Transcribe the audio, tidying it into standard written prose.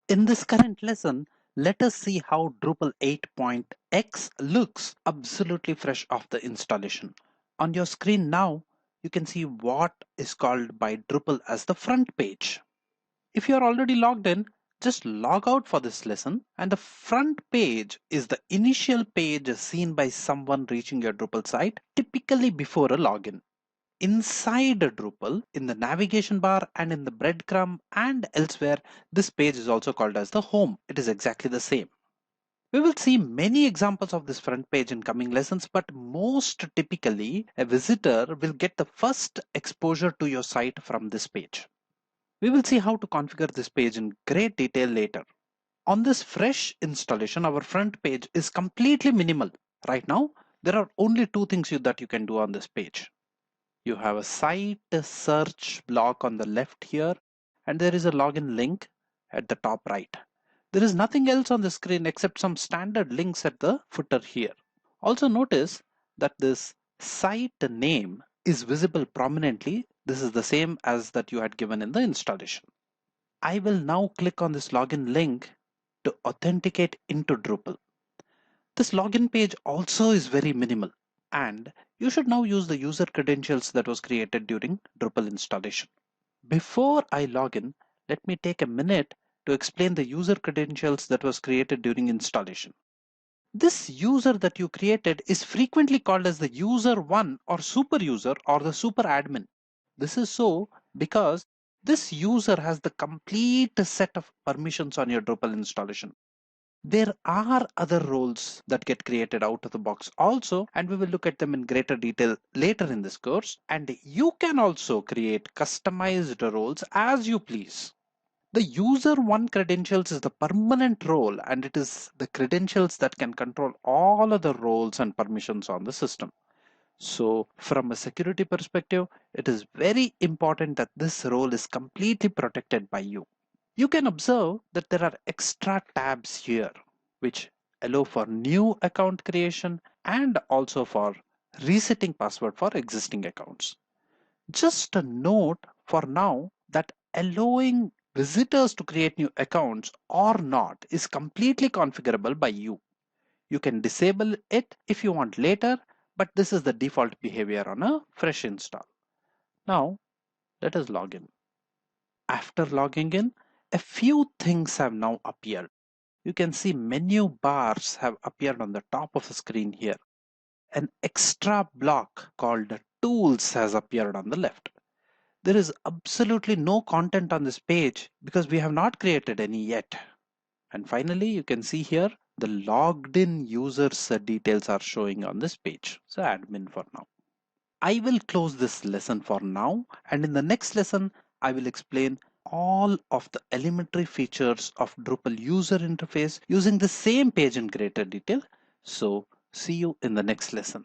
In this current lesson, let us see how Drupal 8.x looks absolutely fresh off the installation. On your screen now, you can see what is called by Drupal as the front page. If you are already logged in, just log out for this lesson, and the front page is the initial page seen by someone reaching your Drupal site, typically before a login. Inside Drupal, in the navigation bar and in the breadcrumb and elsewhere, this page is also called as the home. It is exactly the same. We will see many examples of this front page in coming lessons, but most typically, a visitor will get the first exposure to your site from this page. We will see how to configure this page in great detail later. On this fresh installation, our front page is completely minimal. Right now, there are only two things that you can do on this page. You have a site search block on the left here, and there is a login link at the top right. There is nothing else on the screen except some standard links at the footer here. Also notice that this site name is visible prominently. This is the same as that you had given in the installation. I will now click on this login link to authenticate into Drupal. This login page also is very minimal, and you should now use the user credentials that was created during Drupal installation. Before I log in, let me take a minute to explain the user credentials that was created during installation. This user that you created is frequently called as the user 1 or super user or the super admin. This is so because this user has the complete set of permissions on your Drupal installation. There are other roles that get created out of the box also, and we will look at them in greater detail later in this course. And you can also create customized roles as you please. The user one credentials is the permanent role, and it is the credentials that can control all other roles and permissions on the system. So from a security perspective, it is very important that this role is completely protected by you. You can observe that there are extra tabs here which allow for new account creation and also for resetting password for existing accounts. Just a note for now that allowing visitors to create new accounts or not is completely configurable by you. You can disable it if you want later, but this is the default behavior on a fresh install. Now let us log in. After logging in, a few things have now appeared. You can see menu bars have appeared on the top of the screen here. An extra block called tools has appeared on the left. There is absolutely no content on this page because we have not created any yet. And finally, you can see here the logged in users details are showing on this page. So admin for now. I will close this lesson for now, and in the next lesson, I will explain all of the elementary features of Drupal user interface using the same page in greater detail. So see you in the next lesson.